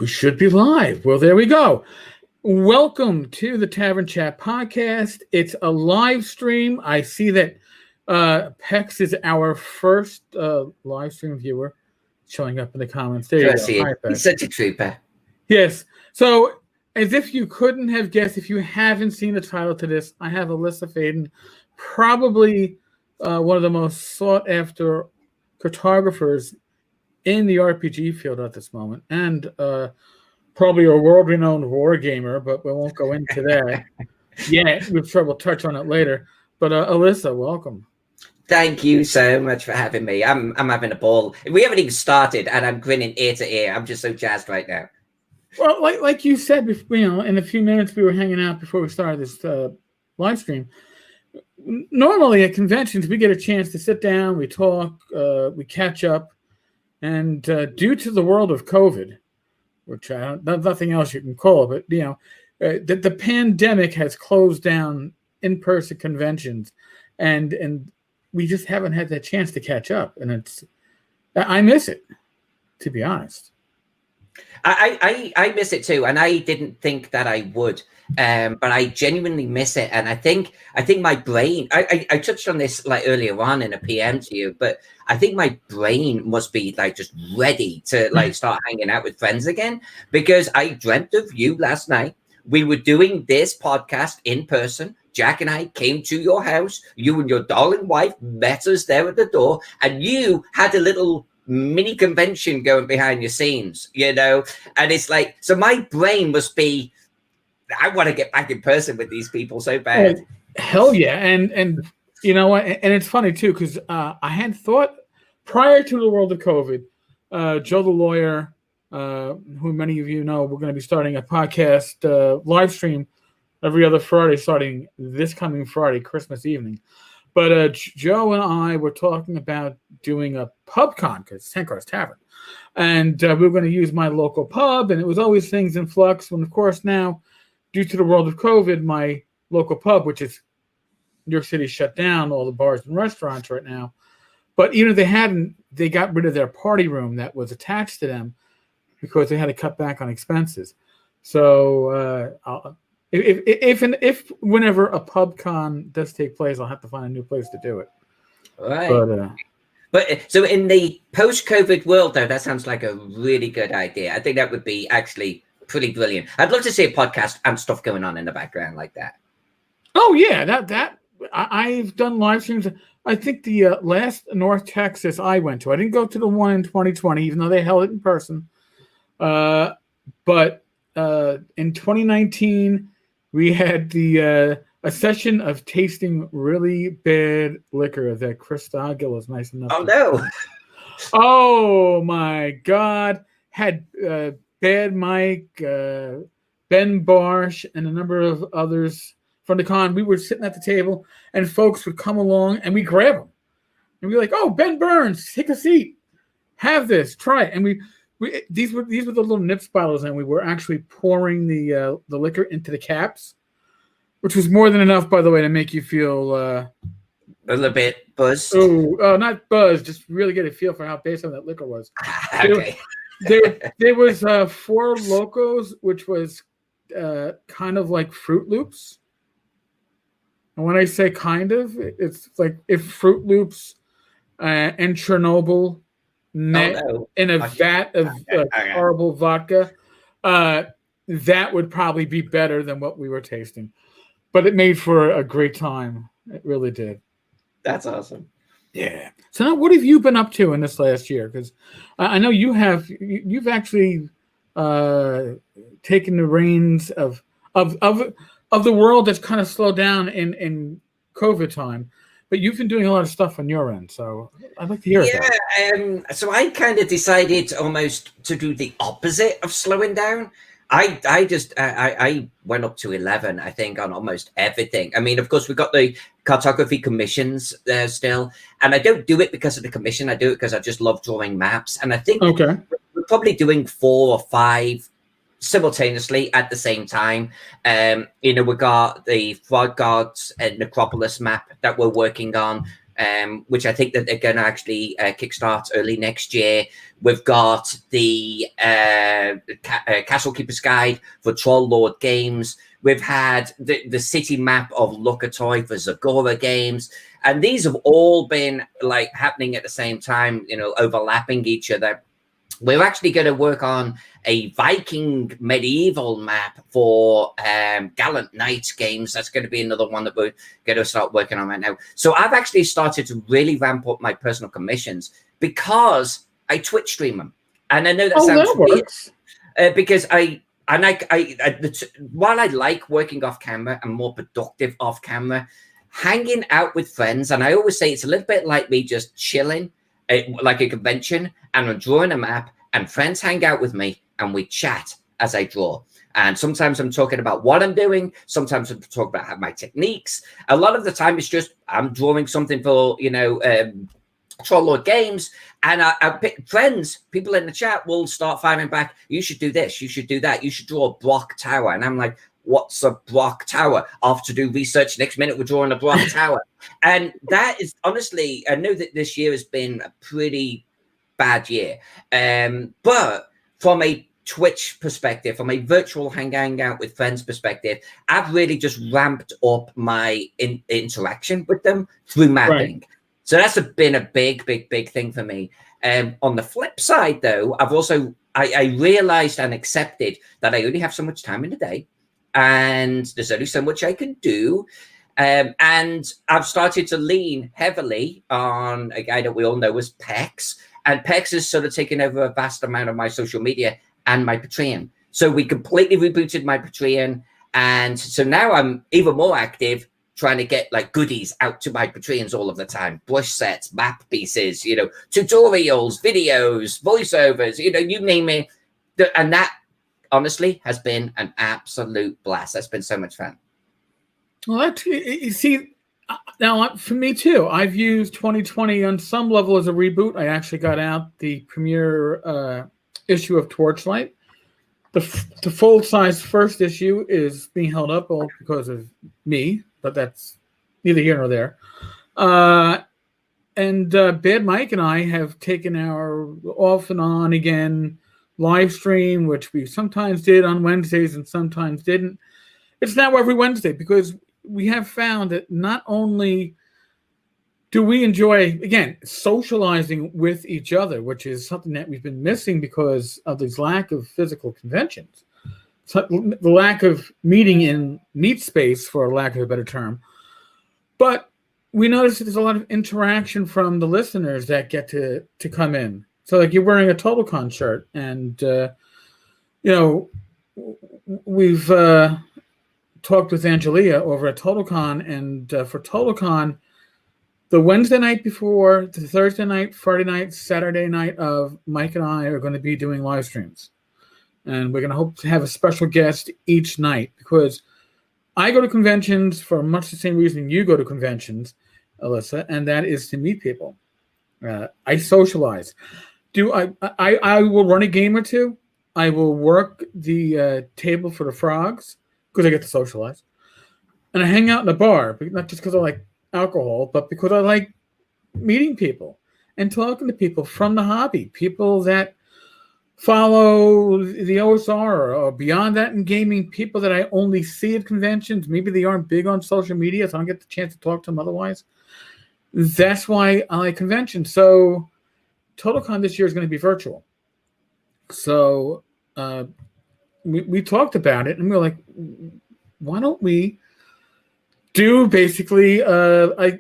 We should be live. Well, there we go. Welcome to the Tavern Chat podcast. It's a live stream. I see that Pex is our first live stream viewer showing up in the comments. There you go. Hi, Pex. He's such a trooper. Yes. So, as if you couldn't have guessed, if you haven't seen the title to this, I have Alyssa Faden, probably one of the most sought-after cartographers in the RPG field at this moment, and probably a world-renowned war gamer, but we won't go into that. We'll touch on it later. But Alyssa, welcome. Thank you so much for having me. I'm having a ball. We haven't even started, and I'm grinning ear to ear. I'm just so jazzed right now. Well, like you said, in a few minutes we were hanging out before we started this live stream. Normally at conventions, we get a chance to sit down, we talk, we catch up. And due to the world of COVID, which nothing else you can call it, but the pandemic has closed down in-person conventions, and we just haven't had that chance to catch up. And I miss it, to be honest. I miss it too, and I didn't think that I would, but I genuinely miss it. And I think my brain. I touched on this like earlier on in a PM to you, but I think my brain must be like just ready to like start hanging out with friends again, because I dreamt of you last night. We were doing this podcast in person. Jack and I came to your house. You and your darling wife met us there at the door, and you had a little mini convention going behind your scenes, and it's like, so my brain must be, I want to get back in person with these people so bad. Hell yeah. And you know what, and it's funny too, because I had thought prior to the world of COVID, Joe the lawyer, who many of you know, we're going to be starting a podcast live stream every other Friday starting this coming Friday, Christmas evening. But Joe and I were talking about doing a pub con, because it's Tenkar's Tavern. And we were going to use my local pub, and it was always things in flux. And, of course, now, due to the world of COVID, my local pub, which is New York City, shut down, all the bars and restaurants right now. But even if they got rid of their party room that was attached to them because they had to cut back on expenses. So If whenever a pub con does take place, I'll have to find a new place to do it. Right. But so in the post-COVID world, though, that sounds like a really good idea. I think that would be actually pretty brilliant. I'd love to see a podcast and stuff going on in the background like that. Oh yeah, I've done live streams. I think the last North Texas I went to, I didn't go to the one in 2020, even though they held it in person. But in 2019. We had a session of tasting really bad liquor that Chris Teagle was nice enough. Oh no! Oh my God! Had Bad Mike, Ben Barsh, and a number of others from the con. We were sitting at the table, and folks would come along, and we grab them, and we're like, "Oh, Ben Burns, take a seat, have this, try it." And these were the little nips bottles, and we were actually pouring the liquor into the caps, which was more than enough, by the way, to make you feel a little bit buzzed. Oh, not buzzed, just really get a feel for how bad some of that liquor was. Okay. There was Four Locos, which was kind of like Fruit Loops. And when I say kind of, it's like if Fruit Loops and Chernobyl met in a vat of horrible vodka, that would probably be better than what we were tasting. But it made for a great time. It really did. That's awesome. Yeah. So now, what have you been up to in this last year? Because I know you've actually taken the reins of the world that's kind of slowed down in COVID time. But you've been doing a lot of stuff on your end, so I'd like to hear it. Yeah, so I kind of decided almost to do the opposite of slowing down. I went up to 11, I think, on almost everything. I mean, of course, we've got the cartography commissions there still, and I don't do it because of the commission. I do it because I just love drawing maps, and I think we're probably doing 4 or 5 simultaneously at the same time. We got the Frog Gods and Necropolis map that we're working on. which I think that they're going to actually kickstart early next year. We've got the Castle Keeper's Guide for Troll Lord Games. We've had the city map of Lukatoy for Zagora Games. And these have all been like happening at the same time, you know, overlapping each other. We're actually going to work on a Viking medieval map for Gallant Knights games. That's going to be another one that we're going to start working on right now. So I've actually started to really ramp up my personal commissions because I Twitch stream them. And I know that sounds weird because while I like working off camera and more productive off camera, hanging out with friends, and I always say it's a little bit like me just chilling like a convention, and I'm drawing a map and friends hang out with me and we chat as I draw. And sometimes I'm talking about what I'm doing. Sometimes I'm talking about my techniques. A lot of the time it's just I'm drawing something for, you know, Troll Lord Games, and I pick friends, people in the chat will start firing back. You should do this. You should do that. You should draw a Brock Tower. And I'm like, what's a Brock Tower? Off to do research. Next minute, we're drawing a Brock Tower. And that is honestly, I know that this year has been a pretty bad year. But from a Twitch perspective, from a virtual hanging out with friends perspective, I've really just ramped up my interaction with them through mapping. Right. So that's been a big thing for me. On the flip side, though, I've also, I realized and accepted that I only have so much time in the day. And there's only so much I can do. And I've started to lean heavily on a guy that we all know as Pex. And Pex has sort of taken over a vast amount of my social media and my Patreon. So we completely rebooted my Patreon. And so now I'm even more active trying to get like goodies out to my Patreons all of the time. Brush sets, map pieces, you know, tutorials, videos, voiceovers, you know, you name it. And that honestly has been an absolute blast. That's been so much fun. Well, that's, you see, now for me too, I've used 2020 on some level as a reboot. I actually got out the premiere issue of Torchlight. The full-size first issue is being held up all because of me, but that's neither here nor there. And Bad Mike and I have taken our off and on again live stream, which we sometimes did on Wednesdays and sometimes didn't. It's now every Wednesday because we have found that not only do we enjoy, again, socializing with each other, which is something that we've been missing because of this lack of physical conventions, so the lack of meeting in meet space, for lack of a better term. But we notice that there's a lot of interaction from the listeners that get to come in. So like you're wearing a TotalCon shirt and, you know, we've talked with Angelia over at TotalCon, and for TotalCon, the Wednesday night before, the Thursday night, Friday night, Saturday night of Mike and I are going to be doing live streams. And we're going to hope to have a special guest each night because I go to conventions for much the same reason you go to conventions, Alyssa, and that is to meet people. I socialize. I will run a game or two. I will work the table for the frogs because I get to socialize. And I hang out in the bar, not just because I like alcohol, but because I like meeting people and talking to people from the hobby, people that follow the OSR or beyond that in gaming, people that I only see at conventions. Maybe they aren't big on social media, so I don't get the chance to talk to them otherwise. That's why I like conventions. So TotalCon this year is going to be virtual. So we talked about it, and we were like, why don't we do basically a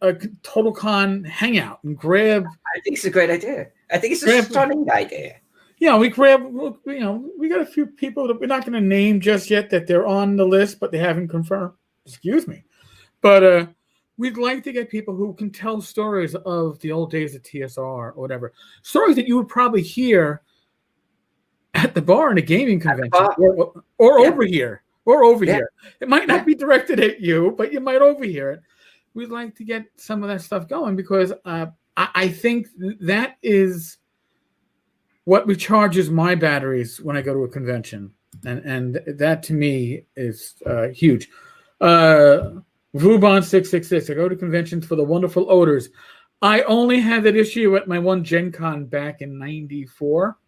TotalCon hangout and grab. I think it's a great idea. I think it's a stunning idea. Yeah, we grab. You know, we got a few people that we're not going to name just yet that they're on the list, but they haven't confirmed. Excuse me, but we'd like to get people who can tell stories of the old days of TSR or whatever, stories that you would probably hear at the bar in a gaming convention or over here. Or over here. It might not be directed at you, but you might overhear it. We'd like to get some of that stuff going because I think that is what recharges my batteries when I go to a convention. And that to me is huge. Vubon666. I go to conventions for the wonderful odors. I only had that issue at my one Gen Con back in '94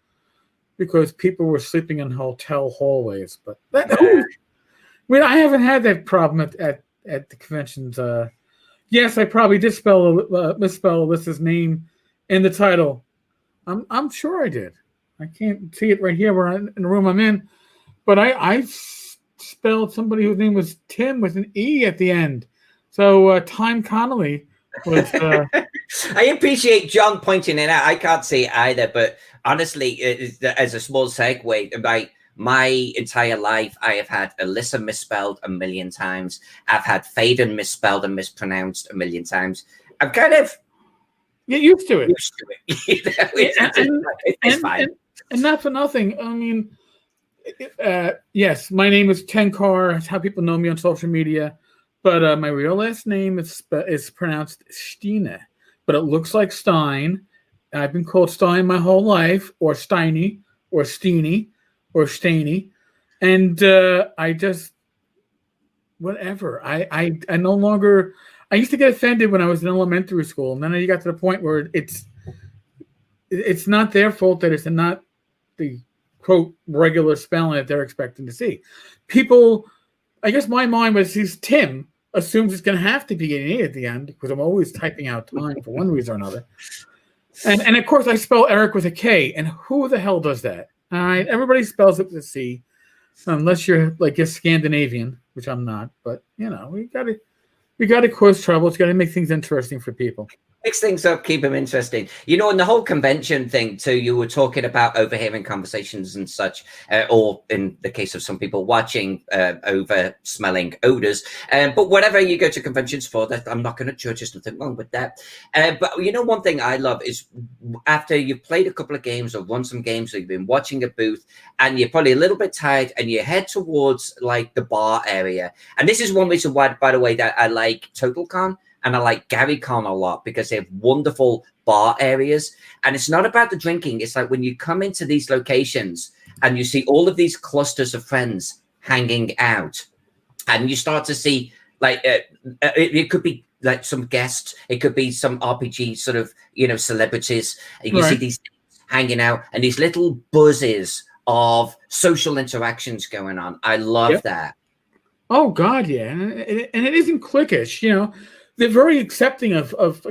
because people were sleeping in hotel hallways. But I haven't had that problem at the conventions. Yes, I probably did misspell Alyssa's name in the title. I'm sure I did. I can't see it right here where in the room I'm in, but I spelled somebody whose name was Tim with an E at the end. So Time Connolly was. I appreciate John pointing it out. I can't see it either, but honestly, as a small segue, my entire life, I have had Alyssa misspelled a million times. I've had Faden misspelled and mispronounced a million times. I'm kind of get used to it. It's fine. And not for nothing. I mean, yes, my name is Tenkar. That's how people know me on social media. But my real last name is pronounced Stine, but it looks like Stein. I've been called Stein my whole life, or Steiny, or Steeny, or Stainy, and I just whatever. I no longer. I used to get offended when I was in elementary school, and then you got to the point where it's not their fault that it's not the quote regular spelling that they're expecting to see. People, I guess my mind was sees Tim, assumes it's going to have to be an E at the end because I'm always typing out time for one reason or another. And of course I spell Eric with a K, and who the hell does that? All right, everybody spells it with a C, unless you're like a Scandinavian, which I'm not. But we got to cause trouble. It's got to make things interesting for people. Mix things up, keep them interesting. And the whole convention thing too, you were talking about overhearing conversations and such, or in the case of some people watching, over smelling odors. But whatever you go to conventions for, that I'm not going to judge. There's nothing wrong with that. But one thing I love is after you've played a couple of games or won some games, or you've been watching a booth and you're probably a little bit tired and you head towards like the bar area. And this is one reason why, by the way, that I like TotalCon. And I like Gary Con a lot because they have wonderful bar areas. And it's not about the drinking. It's like when you come into these locations and you see all of these clusters of friends hanging out, and you start to see like it could be like some guests. It could be some RPG sort of, celebrities. You see these hanging out and these little buzzes of social interactions going on. I love that. Oh, God, yeah. And it isn't cliquish, They're very accepting of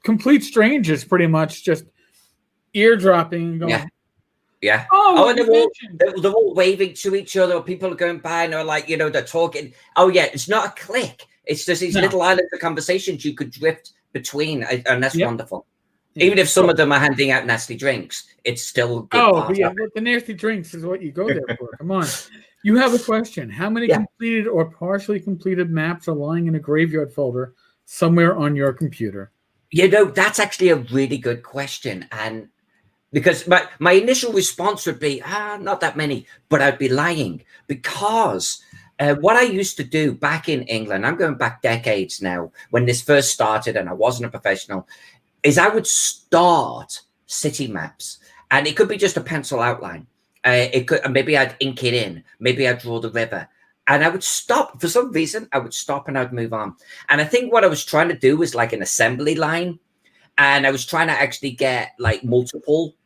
complete strangers, pretty much just eardropping and going. Yeah. And they're all waving to each other. People are going by and they're like, they're talking. Oh, yeah, it's not a click. It's just these little islands of conversations you could drift between, and that's wonderful. Yeah. Even if some of them are handing out nasty drinks, it's still good. But the nasty drinks is what you go there for. Come on. You have a question. How many completed or partially completed maps are lying in a graveyard folder somewhere on your computer? That's actually a really good question. And because my initial response would be, not that many, but I'd be lying. Because what I used to do back in England, I'm going back decades now, when this first started and I wasn't a professional, is I would start city maps. And it could be just a pencil outline. It could, maybe I'd ink it in, maybe I'd draw the river, and I would stop for some reason. I would stop and I'd move on. And I think what I was trying to do was like an assembly line, and I was trying to actually get like multiple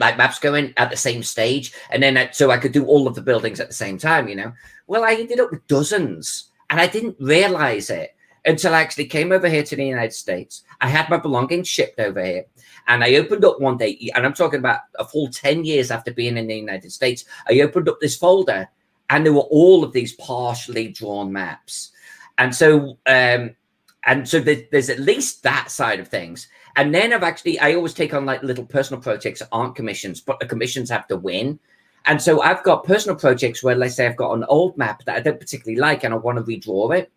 like maps going at the same stage, and then so I could do all of the buildings at the same time. Well, I ended up with dozens, and I didn't realize it until I actually came over here to the United States. I had my belongings shipped over here. And I opened up one day, and I'm talking about a full 10 years after being in the United States, I opened up this folder, and there were all of these partially drawn maps. And so there's at least that side of things. And then I always take on like little personal projects that aren't commissions, but the commissions have to win. And so I've got personal projects where, let's say I've got an old map that I don't particularly like, and I want to redraw it.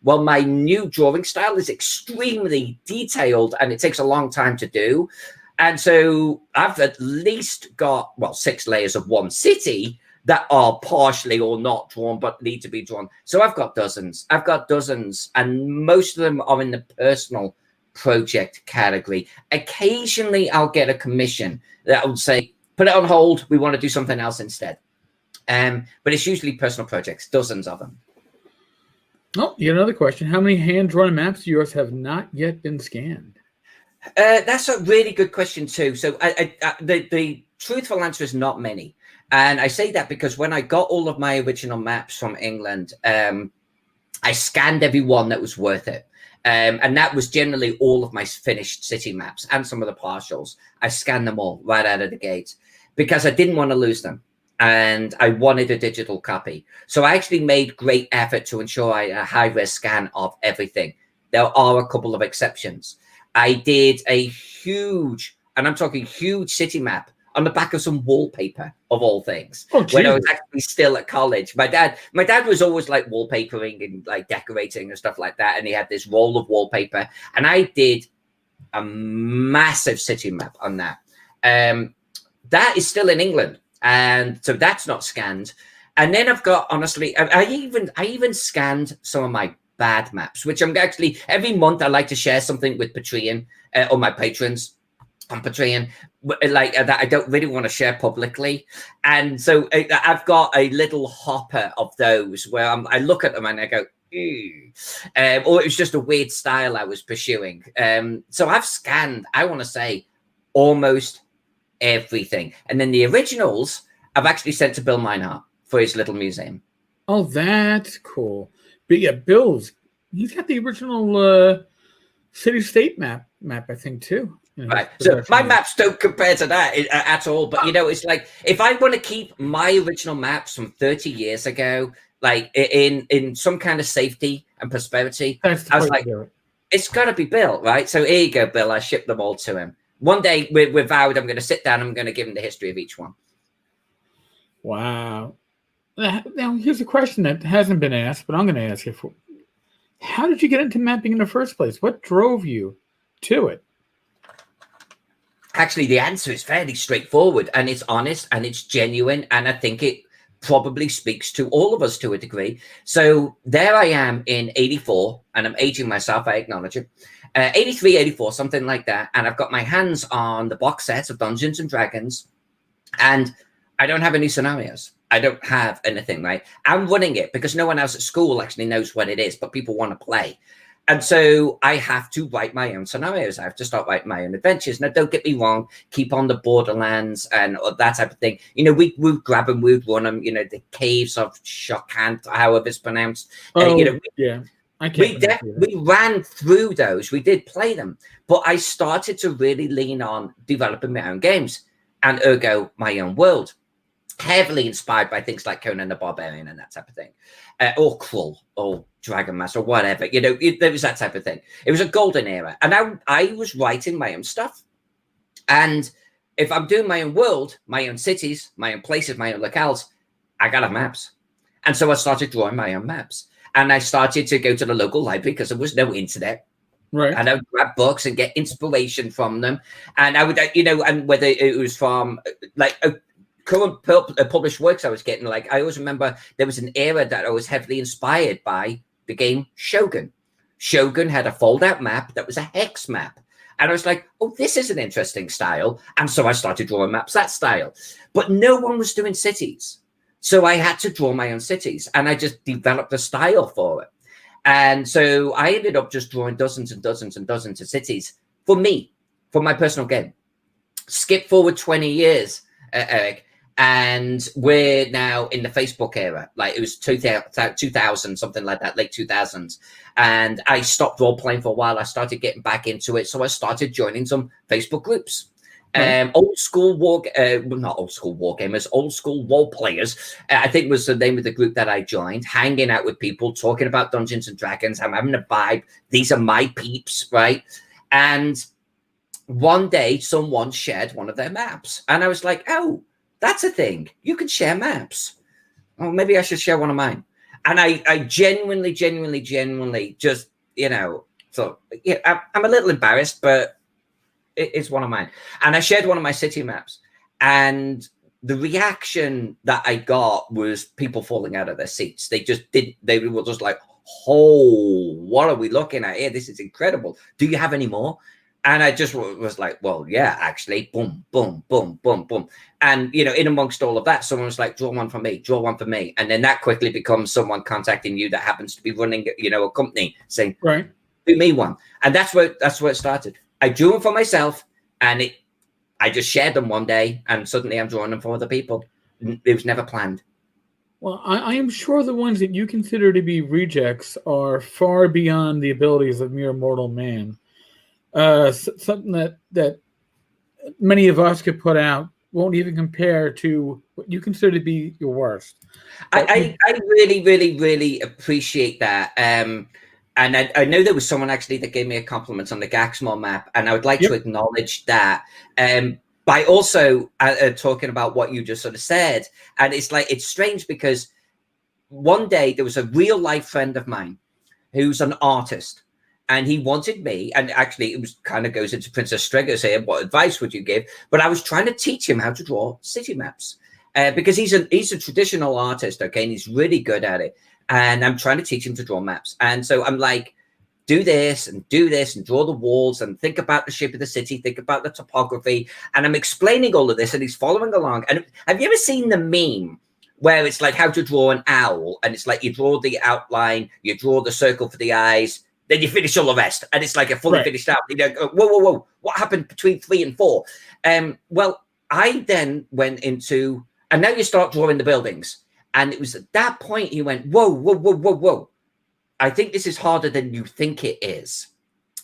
Well, my new drawing style is extremely detailed and it takes a long time to do. And so I've at least got, 6 layers of one city that are partially or not drawn, but need to be drawn. So I've got dozens. And most of them are in the personal project category. Occasionally I'll get a commission that would say, put it on hold. We want to do something else instead. But it's usually personal projects, dozens of them. Oh, yet another question. How many hand-drawn maps of yours have not yet been scanned? That's a really good question too. So the truthful answer is not many. And I say that because when I got all of my original maps from England, I scanned every one that was worth it. And that was generally all of my finished city maps and some of the partials. I scanned them all right out of the gate because I didn't want to lose them. And I wanted a digital copy. So I actually made great effort to ensure I had a high-res scan of everything. There are a couple of exceptions. I did a huge, and I'm talking huge city map on the back of some wallpaper of all things. Oh, when I was actually still at college. My dad was always like wallpapering and like decorating and stuff like that. And he had this roll of wallpaper. And I did a massive city map on that. That is still in England. And so that's not scanned. And then I've got, honestly, I even scanned some of my bad maps, which I'm actually, every month I like to share something with Patreon or my patrons on Patreon, like that I don't really want to share publicly. And so I've got a little hopper of those where I look at them and I go, or it was just a weird style I was pursuing. So I've scanned, I want to say, almost everything. And then the originals I've actually sent to Bill Meinhardt for his little museum. Oh, that's cool. But yeah, Bill's, he's got the original city-state map, I think, too. Right. So my maps don't compare to that at all. But, you know, it's like if I want to keep my original maps from 30 years ago, like in some kind of safety and prosperity, I was like, it's got to be Bill, right? So here you go, Bill. I shipped them all to him. One day we're vowed I'm going to sit down and I'm going to give him the history of each one. Wow. Now, here's a question that hasn't been asked, but I'm going to ask it. How did you get into mapping in the first place? What drove you to it? Actually, the answer is fairly straightforward, and it's honest, and it's genuine, and I think it probably speaks to all of us to a degree. So there I am in 84, and I'm aging myself, I acknowledge it. 83, 84, something like that, and I've got my hands on the box set of Dungeons & Dragons, and I don't have any scenarios. I don't have anything, right? I'm running it because no one else at school actually knows what it is, but people want to play. And so I have to write my own scenarios. I have to start writing my own adventures. Now, don't get me wrong, keep on the Borderlands and that type of thing. You know, we grab them, we'd run them, you know, the caves of Shokant, however it's pronounced. Oh, you know, yeah. We ran through those. We did play them. But I started to really lean on developing my own games and ergo my own world. Heavily inspired by things like Conan the Barbarian and that type of thing, or Krull, or Dragon Master, or whatever. You know, there was that type of thing. It was a golden era, and I was writing my own stuff. And if I'm doing my own world, my own cities, my own places, my own locales, I gotta have maps. And so I started drawing my own maps, and I started to go to the local library because there was no internet. Right. And I would grab books and get inspiration from them, and I would, you know, and whether it was from like current published works I was getting, like I always remember there was an era that I was heavily inspired by the game Shogun. Shogun had a fold-out map that was a hex map. And I was like, oh, this is an interesting style. And so I started drawing maps that style. But no one was doing cities. So I had to draw my own cities. And I just developed a style for it. And so I ended up just drawing dozens and dozens and dozens of cities for me, for my personal game. Skip forward 20 years, Eric. And we're now in the Facebook era. Like it was 2000, something like that, late 2000s. And I stopped role playing for a while. I started getting back into it. So I started joining some Facebook groups. Old school not old school war gamers, old school role players, I think was the name of the group that I joined, hanging out with people, talking about Dungeons and Dragons. I'm having a vibe. These are my peeps, right? And one day someone shared one of their maps. And I was like, oh, that's a thing. You can share maps. Oh, maybe I should share one of mine. And I genuinely just, you know, so yeah, I'm a little embarrassed, but it's one of mine. And I shared one of my city maps. And the reaction that I got was people falling out of their seats. They were just like, oh, what are we looking at here? This is incredible. Do you have any more? And I just was like, well, yeah, actually, boom, boom, boom, boom, boom. And, you know, in amongst all of that, someone was like, draw one for me, draw one for me. And then that quickly becomes someone contacting you that happens to be running, you know, a company saying, right, do me one. And that's where it started. I drew them for myself, and I just shared them one day, and suddenly I'm drawing them for other people. It was never planned. Well, I am sure the ones that you consider to be rejects are far beyond the abilities of mere mortal man. Something that many of us could put out won't even compare to what you consider to be your worst. I really, really, really appreciate that. And I know there was someone actually that gave me a compliment on the Gaxmore map, and I would like to acknowledge that. By also talking about what you just sort of said. And it's like, it's strange because one day there was a real life friend of mine who's an artist, and he wanted me, and actually it was kind of goes into Princess Striggers here, what advice would you give? But I was trying to teach him how to draw city maps because he's a traditional artist, okay, and he's really good at it. And I'm trying to teach him to draw maps. And so I'm like, do this and draw the walls and think about the shape of the city, think about the topography. And I'm explaining all of this, and he's following along. And have you ever seen the meme where it's like how to draw an owl? And it's like you draw the outline, you draw the circle for the eyes, then you finish all the rest. And it's like a fully finished out. You know, whoa. What happened between 3 and 4? Well, I then went into, and now you start drawing the buildings. And it was at that point he went, whoa. I think this is harder than you think it is.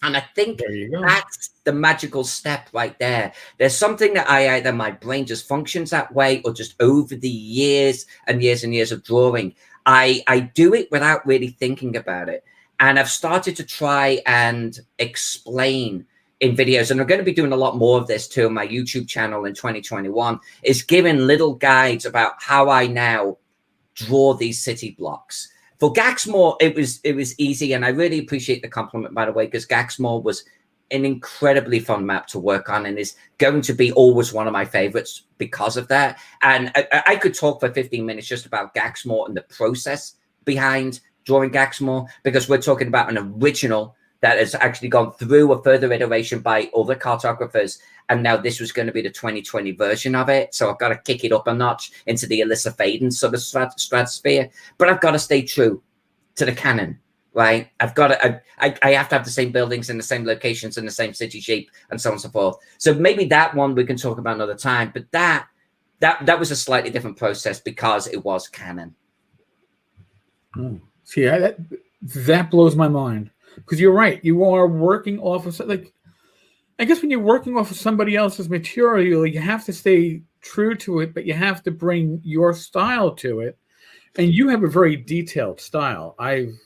And I think that's the magical step right there. There's something that either my brain just functions that way, or just over the years and years and years of drawing, I do it without really thinking about it. And I've started to try and explain in videos, and I'm going to be doing a lot more of this too on my YouTube channel in 2021, is giving little guides about how I now draw these city blocks. For Gaxmore, it was easy, and I really appreciate the compliment, by the way, because Gaxmore was an incredibly fun map to work on, and is going to be always one of my favorites because of that. And I could talk for 15 minutes just about Gaxmore and the process behind drawing Gaxmore, because we're talking about an original that has actually gone through a further iteration by other cartographers. And now this was going to be the 2020 version of it. So I've got to kick it up a notch into the Alyssa Faden sort of stratosphere. But I've got to stay true to the canon, right? I've got to, I have to have the same buildings in the same locations and the same city shape and so on and so forth. So maybe that one we can talk about another time. But that was a slightly different process because it was canon. See, that blows my mind. Because you're right, you are working off of, like, I guess when you're working off of somebody else's material, you have to stay true to it, but you have to bring your style to it. And you have a very detailed style. I'm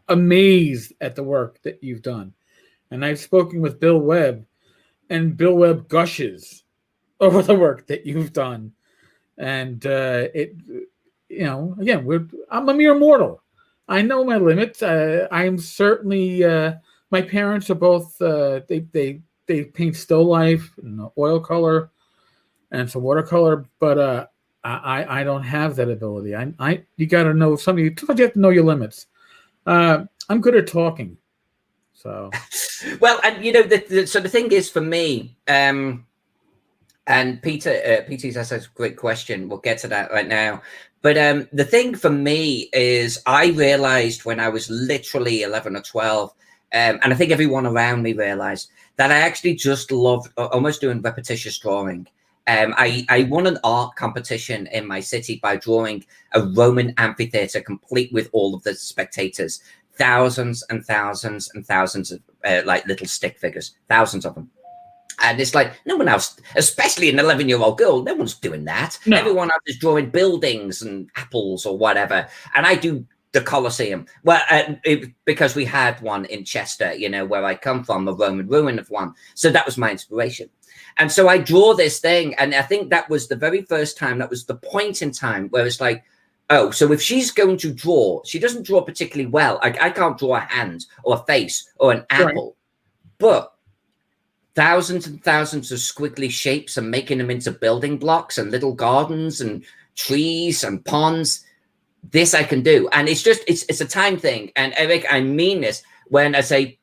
amazed at the work that you've done. And I've spoken with Bill Webb, and Bill Webb gushes over the work that you've done. And again, I'm a mere mortal. I know my limits. I am certainly. My parents are both. They paint still life and oil color, and some watercolor. But I don't have that ability. You got to know something. You have to know your limits. I'm good at talking. So. Well, and you know, so the thing is for me. And Peter's asked a great question. We'll get to that right now. But the thing for me is I realized when I was literally 11 or 12, and I think everyone around me realized, that I actually just loved almost doing repetitious drawing. I won an art competition in my city by drawing a Roman amphitheater complete with all of the spectators, thousands and thousands and thousands of like little stick figures, thousands of them. And it's like, no one else, especially an 11-year-old girl, no one's doing that. No. Everyone else is drawing buildings and apples or whatever. And I do the Colosseum. Well, because we had one in Chester, you know, where I come from, a Roman ruin of one. So that was my inspiration. And so I draw this thing. And I think that was the very first time, that was the point in time where it's like, oh, so if she's going to draw, she doesn't draw particularly well. I can't draw a hand or a face or an apple. Right. But thousands and thousands of squiggly shapes and making them into building blocks and little gardens and trees and ponds. This I can do. And it's just, it's a time thing. And Eric, I mean this when I say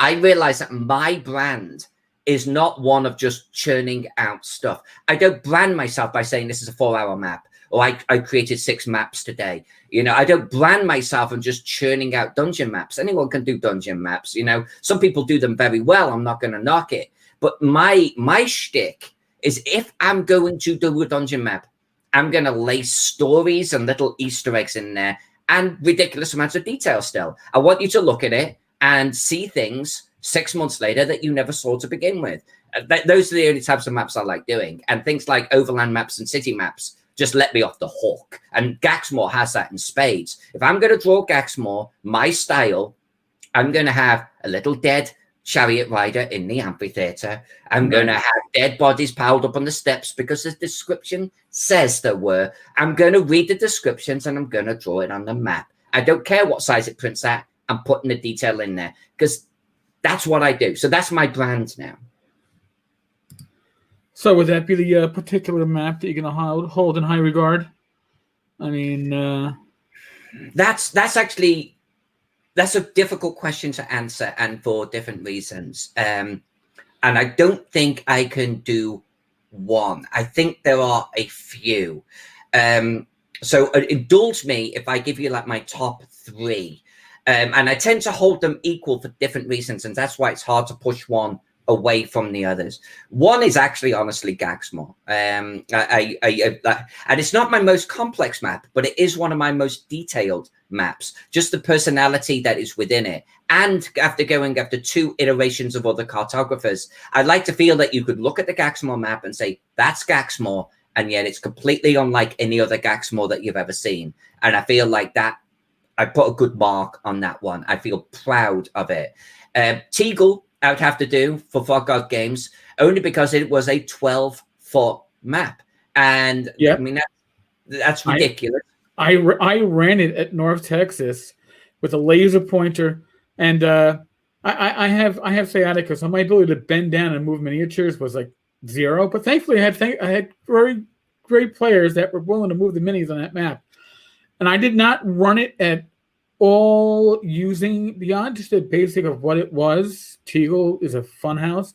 I realized that my brand is not one of just churning out stuff. I don't brand myself by saying this is a 4-hour map, or I created 6 maps today. You know, I don't brand myself and just churning out dungeon maps. Anyone can do dungeon maps. You know, some people do them very well. I'm not going to knock it. But my shtick is, if I'm going to do a dungeon map, I'm going to lay stories and little Easter eggs in there and ridiculous amounts of detail still. I want you to look at it and see things 6 months later that you never saw to begin with. Those are the only types of maps I like doing. And things like overland maps and city maps just let me off the hook. And Gaxmore has that in spades. If I'm going to draw Gaxmore, my style, I'm going to have a little dead chariot rider in the amphitheater. I'm going to have dead bodies piled up on the steps because the description says there were. I'm going to read the descriptions and I'm going to draw it on the map. I don't care what size it prints at. I'm putting the detail in there because that's what I do. So that's my brand now. So would that be the particular map that you're going to hold in high regard? I mean, that's a difficult question to answer, and for different reasons. And I don't think I can do one. I think there are a few. So indulge me if I give you like my top 3. And I tend to hold them equal for different reasons, and that's why it's hard to push one away from the others. One is actually, honestly, Gaxmore. And it's not my most complex map, but it is one of my most detailed maps. Just the personality that is within it. And after 2 iterations of other cartographers, I'd like to feel that you could look at the Gaxmore map and say, that's Gaxmore, and yet it's completely unlike any other Gaxmore that you've ever seen. And I feel like that I put a good mark on that one. I feel proud of it. Teagle, I would have to do for Fog God Games, only because it was a 12-foot map. And I mean, that's ridiculous. I ran it at North Texas with a laser pointer, and I have sciatica, so my ability to bend down and move miniatures was like 0. But thankfully, I had very great players that were willing to move the minis on that map. And I did not run it at all using beyond just the basic of what it was. Teagle is a fun house,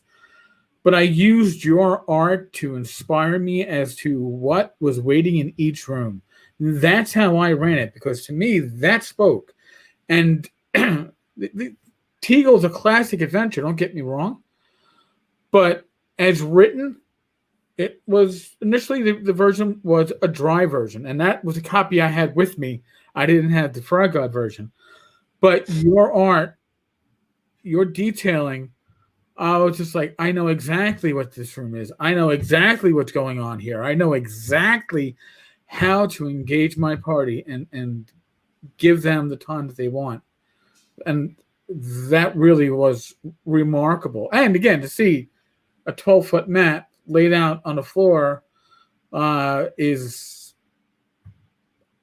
but I used your art to inspire me as to what was waiting in each room. That's how I ran it, because to me that spoke. And Teagle is a classic adventure, don't get me wrong, but as written, it was initially the version was a dry version, and that was a copy I had with me. I didn't have the Frog God version, but your art, your detailing, I was just like, I know exactly what this room is. I know exactly what's going on here. I know exactly how to engage my party and give them the time that they want. And that really was remarkable. And again, to see a 12-foot mat laid out on the floor is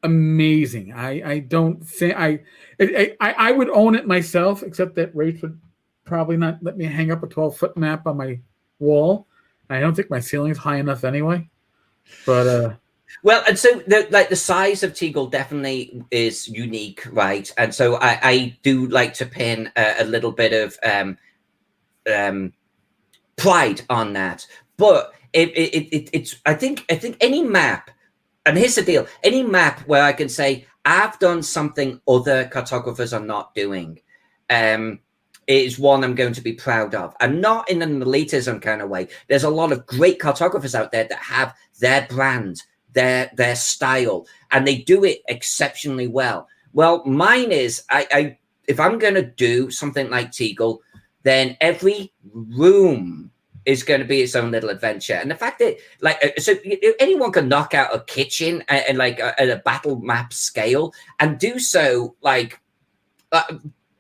amazing. I don't think I would own it myself, except that Rach would probably not let me hang up a 12-foot map on my wall. I don't think my ceiling is high enough anyway. But well, and so the size of Teagle definitely is unique, right? And so I do like to pin a little bit of pride on that. But it's I think any map, and here's the deal, any map where I can say I've done something other cartographers are not doing, is one I'm going to be proud of, and not in an elitism kind of way. There's a lot of great cartographers out there that have their brand, their style, and they do it exceptionally well. Well, mine is I if I'm going to do something like Teagle, then every room is going to be its own little adventure. And the fact that, like, so anyone can knock out a kitchen and like at a battle map scale and do so like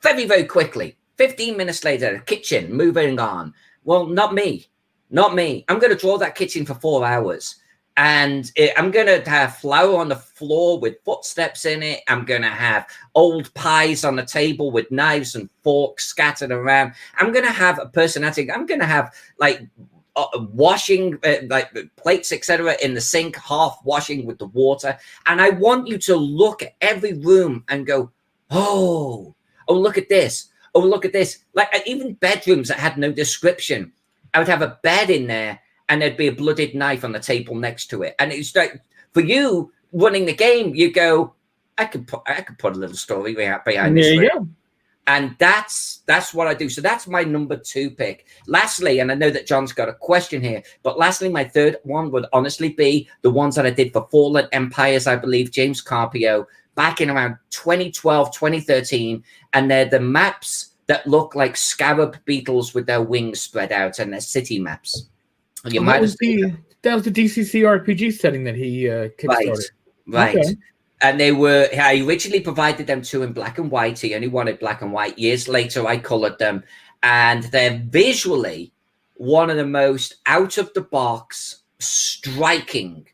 very, very quickly. 15 minutes later, kitchen, moving on. Well, not me. Not me. I'm going to draw that kitchen for 4 hours. And I'm going to have flour on the floor with footsteps in it. I'm going to have old pies on the table with knives and forks scattered around. I'm going to have a personality. I'm going to have like washing like plates, etc., in the sink, half washing with the water. And I want you to look at every room and go, oh, look at this. oh, look at this. Like even bedrooms that had no description. I would have a bed in there and there'd be a blooded knife on the table next to it. And it's like, for you running the game, you go, I could put a little story behind this. There you go. And that's what I do. So that's my number 2 pick. Lastly, and I know that John's got a question here, but lastly, my third one would honestly be the ones that I did for Fallen Empires, I believe, James Carpio, back in around 2012, 2013. And they're the maps that look like scarab beetles with their wings spread out, and they're city maps. You might have seen that was the DCC RPG setting that he kickstarted. Right. Okay. And I originally provided them to in black and white. He only wanted black and white. Years later, I colored them. And they're visually one of the most out of the box, striking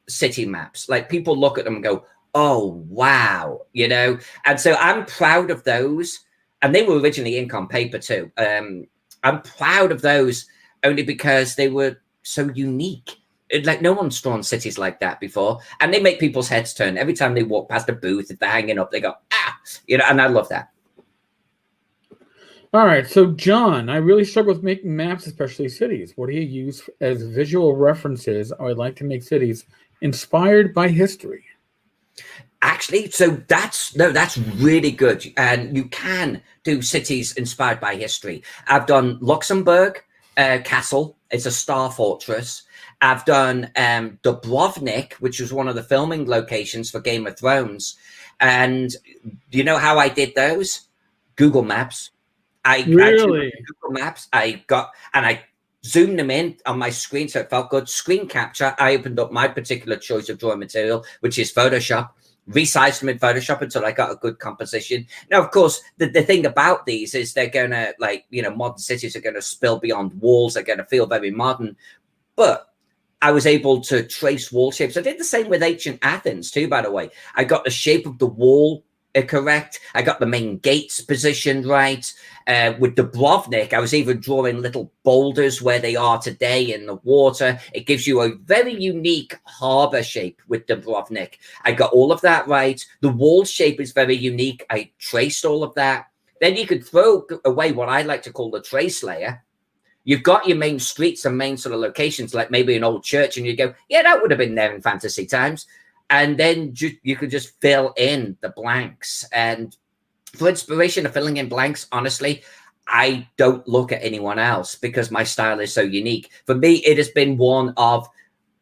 city maps. Like people look at them and go, oh, wow, you know? And so I'm proud of those. And they were originally ink on paper too. I'm proud of those only because they were so unique. Like no one's drawn cities like that before, and they make people's heads turn every time they walk past a booth. If they're hanging up, they go, ah, you know, and I love that. All right, so John, I really struggle with making maps, especially cities. What do you use as visual references? I would like to make cities inspired by history. Actually, so that's really good, and you can do cities inspired by history. I've done Luxembourg Castle. It's a star fortress. I've done Dubrovnik, which was one of the filming locations for Game of Thrones. And you know how I did those? Google Maps. Really? Google Maps. I zoomed them in on my screen so it felt good. Screen capture. I opened up my particular choice of drawing material, which is Photoshop. Resized them in Photoshop until I got a good composition. Now, of course, the thing about these is they're going to, like, you know, modern cities are going to spill beyond walls. They're going to feel very modern. But I was able to trace wall shapes. I did the same with ancient Athens too, by the way. I got the shape of the wall correct. I got the main gates positioned right. With Dubrovnik, I was even drawing little boulders where they are today in the water. It gives you a very unique harbor shape with Dubrovnik. I got all of that right. The wall shape is very unique. I traced all of that. Then you could throw away what I like to call the trace layer. You've got your main streets and main sort of locations, like maybe an old church, and you go, yeah, that would have been there in fantasy times. And then you could just fill in the blanks. And for inspiration of filling in blanks, honestly, I don't look at anyone else because my style is so unique. For me, it has been one of,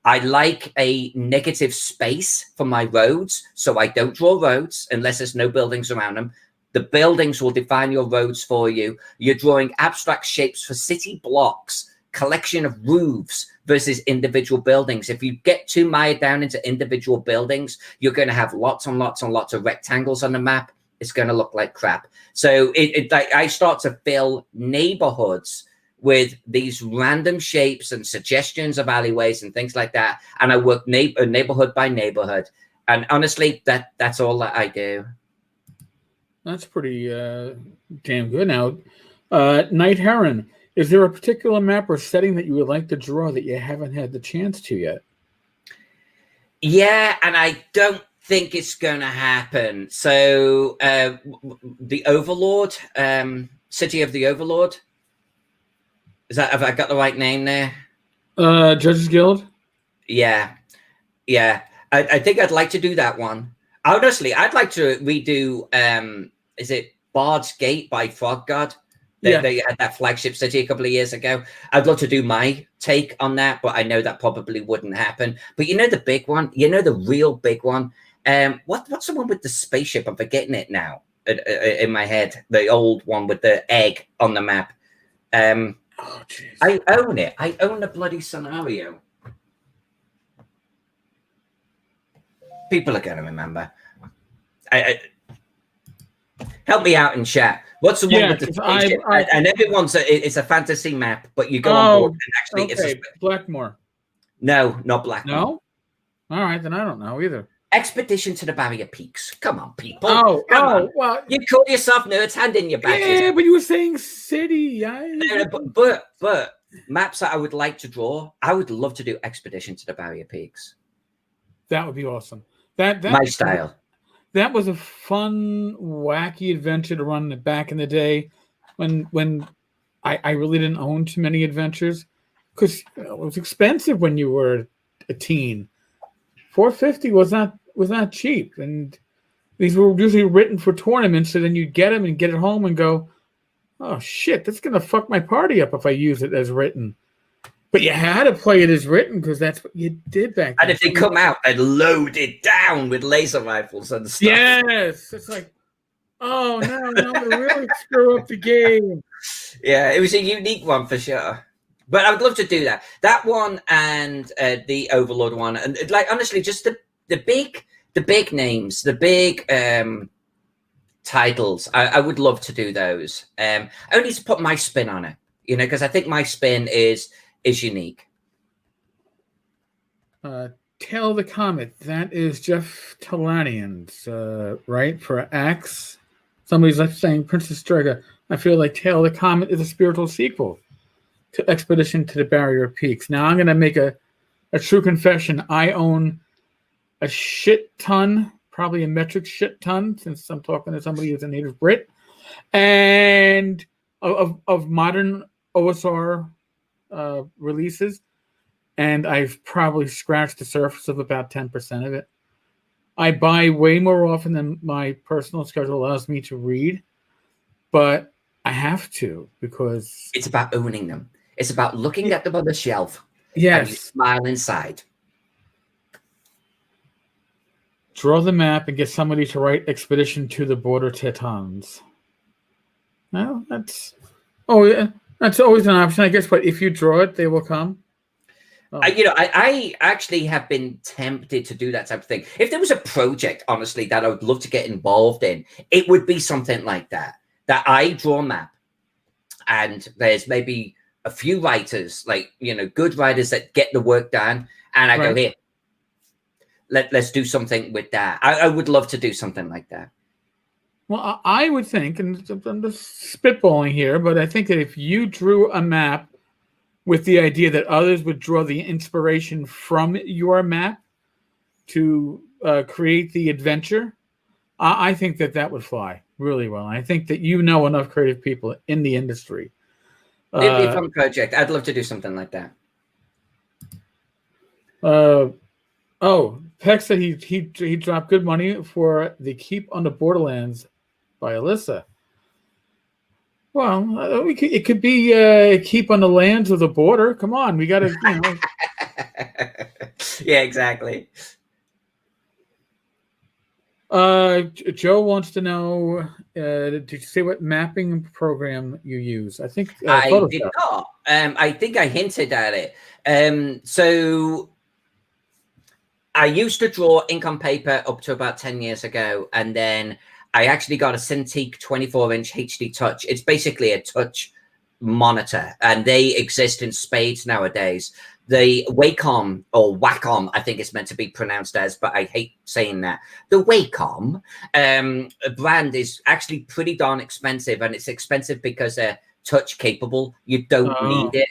I like a negative space for my roads. So I don't draw roads unless there's no buildings around them. The buildings will define your roads for you. You're drawing abstract shapes for city blocks, collection of roofs versus individual buildings. If you get too mired down into individual buildings, you're going to have lots and lots and lots of rectangles on the map. It's going to look like crap. So I start to fill neighborhoods with these random shapes and suggestions of alleyways and things like that. And I work neighborhood by neighborhood. And honestly, that's all that I do. That's pretty damn good. Now, Night Heron, is there a particular map or setting that you would like to draw that you haven't had the chance to yet? Yeah, and I don't think it's going to happen. So the Overlord, City of the Overlord. Have I got the right name there? Judges Guild? Yeah. I think I'd like to do that one. Honestly, I'd like to redo, is it Bard's Gate by Frog God? They had that flagship city a couple of years ago. I'd love to do my take on that, but I know that probably wouldn't happen. But you know the big one? You know the real big one? What's the one with the spaceship? I'm forgetting it now in my head. The old one with the egg on the map. I own it. I own the bloody scenario. People are going to remember. Help me out in chat. What's the one with the spaceship? And everyone's it's a fantasy map, but you go on board and actually it's Blackmore. No, not Blackmore. No? All right, then I don't know either. Expedition to the Barrier Peaks. Come on, people. Come on. Well, you call yourself nerds, hand in your badges. Yeah, but you were saying city. But maps that I would like to draw, I would love to do Expedition to the Barrier Peaks. That would be awesome. That my style. That was a fun, wacky adventure to run back in the day. when I really didn't own too many adventures because it was expensive when you were a teen. $450 was not cheap, and these were usually written for tournaments. So then you'd get them and get it home and go, "Oh shit, that's gonna fuck my party up if I use it as written." But you had to play it as written because that's what you did back then. And if they come out, they'd load it down with laser rifles and stuff. Yes, it's like, oh no, I'm gonna really screw up the game. Yeah, it was a unique one for sure. But I would love to do that. That one and the Overlord one, and like honestly, just the big names, the big titles. I would love to do those. Only to put my spin on it, because I think my spin is unique. Tail of the Comet. That is Jeff Talanian's, right? For Axe. Somebody's like saying Princess Strega. I feel like Tail of the Comet is a spiritual sequel to Expedition to the Barrier Peaks. Now I'm going to make a true confession. I own a shit ton, probably a metric shit ton, since I'm talking to somebody who's a native Brit, and of modern OSR releases, and I've probably scratched the surface of about 10% of it. I buy way more often than my personal schedule allows me to read, but I have to because it's about owning them. It's about looking at them on the shelf. Yes. And you smile inside. Draw the map and get somebody to write Expedition to the Border Tetons. Well, that's always an option, I guess. But if you draw it, they will come. Oh. I actually have been tempted to do that type of thing. If there was a project, honestly, that I would love to get involved in, it would be something like that. That I draw a map, and there's maybe a few writers, like good writers that get the work done, and I go here. Let's do something with that. I would love to do something like that. Well, I would think, and I'm just spitballing here, but I think that if you drew a map with the idea that others would draw the inspiration from your map to create the adventure, I think that would fly really well. And I think that enough creative people in the industry. It'd be a fun project. I'd love to do something like that. Peck said he dropped good money for the Keep on the Borderlands by Alyssa. Well, it could be Keep on the Lands of the Border. Come on, we got to, Yeah, exactly. Joe wants to know, did you say what mapping program you use? I think I did not. I think I hinted at it. So I used to draw ink on paper up to about 10 years ago, and then I actually got a Cintiq 24-inch HD Touch. It's basically a touch monitor, and they exist in spades nowadays. The Wacom, or Wacom, I think it's meant to be pronounced as, but I hate saying that. The Wacom brand is actually pretty darn expensive, and it's expensive because they're touch capable. You don't need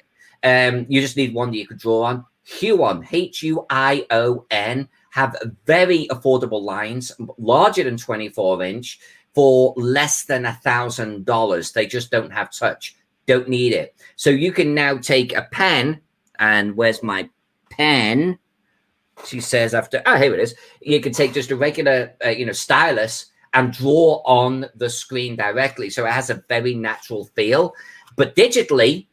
it. You just need one that you could draw on. Huion, Huion, have very affordable lines, larger than 24-inch, for less than $1,000. They just don't have touch. Don't need it. So you can now take a pen, and where's my pen? She says after, here it is. You can take just a regular, stylus and draw on the screen directly. So it has a very natural feel, but digitally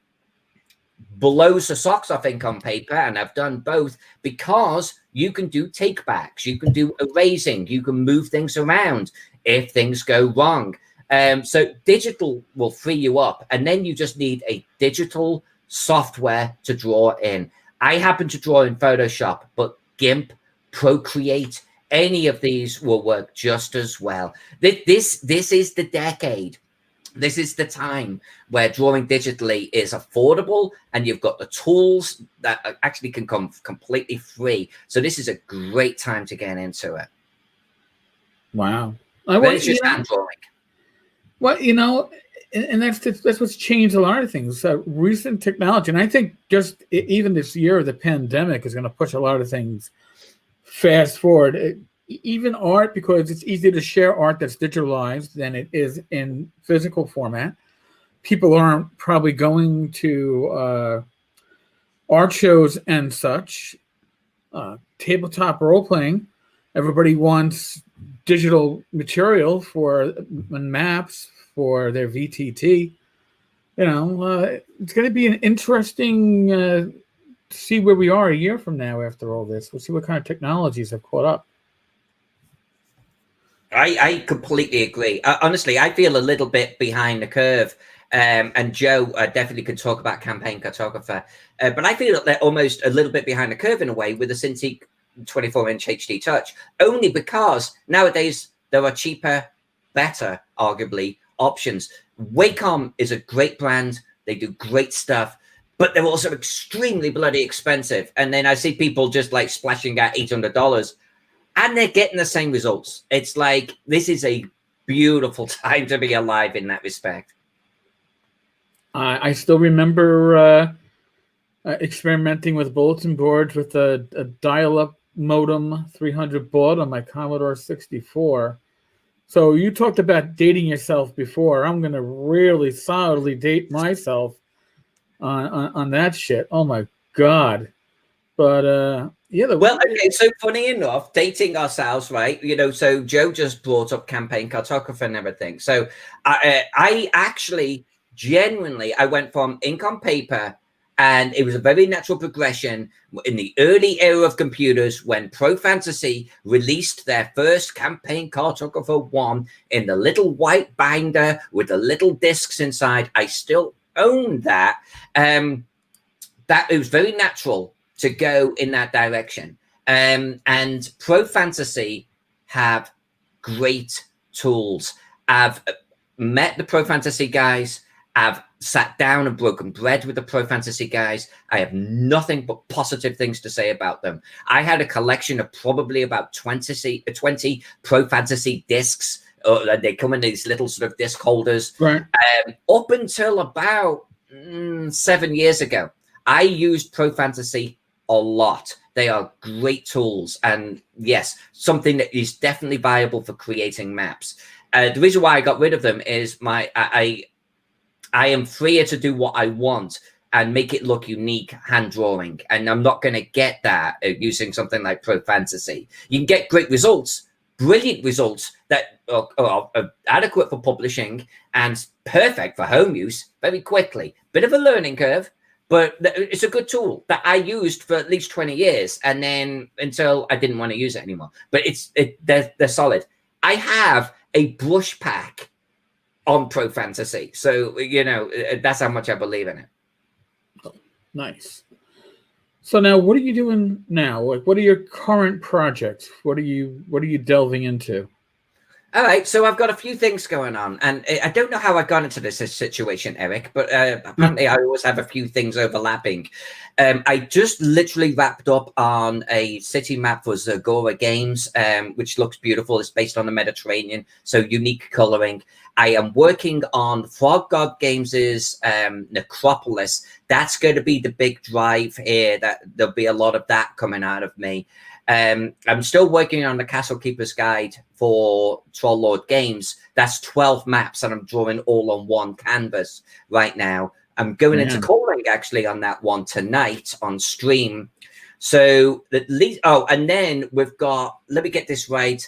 blows the socks off ink on paper. And I've done both because you can do take backs, you can do erasing, you can move things around if things go wrong. So digital will free you up, and then you just need a digital software to draw in. I happen to draw in Photoshop, but GIMP, Procreate, any of these will work just as well. This is the decade. This is the time where drawing digitally is affordable, and you've got the tools that actually can come completely free. So this is a great time to get into it. Wow. It's just hand drawing. Well, and that's what's changed a lot of things. Recent technology, and I think just even this year of the pandemic is going to push a lot of things fast forward. Even art, because it's easier to share art that's digitalized than it is in physical format. people aren't probably going to art shows and such. Tabletop role playing. Everybody wants digital material for maps for their VTT. It's going to be an interesting to see where we are a year from now after all this. We'll see what kind of technologies have caught up. I completely agree. Honestly, I feel a little bit behind the curve. And Joe definitely could talk about Campaign Cartographer. But I feel that they're almost a little bit behind the curve in a way with the Cintiq 24-inch HD Touch, only because nowadays there are cheaper, better, arguably, options. Wacom is a great brand. They do great stuff, but they're also extremely bloody expensive. And then I see people just like splashing out $800 and they're getting the same results. It's like, this is a beautiful time to be alive in that respect. I still remember experimenting with bulletin boards with a dial-up modem 300 baud on my Commodore 64. So you talked about dating yourself before. I'm going to really solidly date myself on that shit. Oh my God. But yeah. Well, okay, so funny enough, dating ourselves, right? So Joe just brought up Campaign Cartographer and everything. So I actually genuinely, I went from ink on paper, and it was a very natural progression in the early era of computers when Pro Fantasy released their first Campaign Cartographer 1 in the little white binder with the little discs inside. I still own that. That it was very natural to go in that direction. And Pro Fantasy have great tools. I've met the Pro Fantasy guys. I've sat down and broken bread with the Pro Fantasy guys. I have nothing but positive things to say about them. I had a collection of probably about 20 Pro Fantasy discs. They come in these little sort of disc holders. Right. Up until about 7 years ago, I used Pro Fantasy a lot. They are great tools. And yes, something that is definitely viable for creating maps. The reason why I got rid of them is I am freer to do what I want and make it look unique hand drawing. And I'm not going to get that using something like Pro Fantasy. You can get great results, brilliant results that are adequate for publishing and perfect for home use very quickly. Bit of a learning curve, but it's a good tool that I used for at least 20 years. And then until I didn't want to use it anymore, but they're solid. I have a brush pack on Pro Fantasy. So, that's how much I believe in it. Oh, nice. So now what are you doing now? Like, what are your current projects? What are you delving into? All right, so I've got a few things going on, and I don't know how I got into this situation, Eric, but apparently I always have a few things overlapping. I just literally wrapped up on a city map for Zagora Games, which looks beautiful. It's based on the Mediterranean, so unique coloring. I am working on Frog God Games' Necropolis. That's going to be the big drive here. That there'll be a lot of that coming out of me. I'm still working on the Castle Keeper's Guide for Troll Lord Games. That's 12 maps, and I'm drawing all on one canvas right now. I'm going into coloring actually on that one tonight on stream. So at least, and then we've got, let me get this right.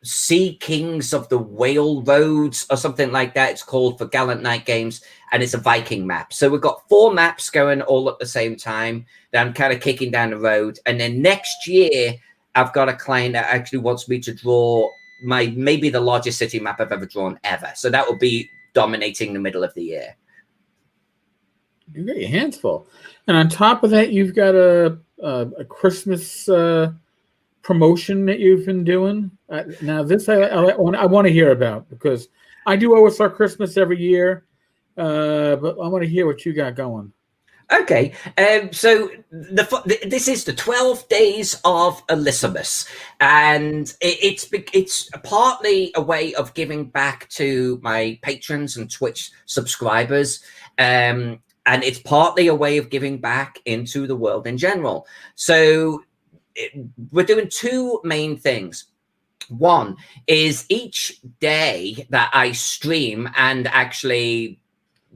Sea Kings of the Whale Roads or something like that. It's called for Gallant Knight Games, and it's a Viking map. So we've got 4 maps going all at the same time that I'm kind of kicking down the road. And then next year, I've got a client that actually wants me to draw maybe the largest city map I've ever drawn ever. So that will be dominating the middle of the year. You got your hands full. And on top of that, you've got a Christmas promotion that you've been doing. Now this I want to hear about, because I do OSR Christmas every year, but I want to hear what you got going. Okay, so this is the 12 days of Elizabeth, and it's partly a way of giving back to my patrons and Twitch subscribers, and it's partly a way of giving back into the world in general. So we're doing 2 main things. One is each day that I stream, and actually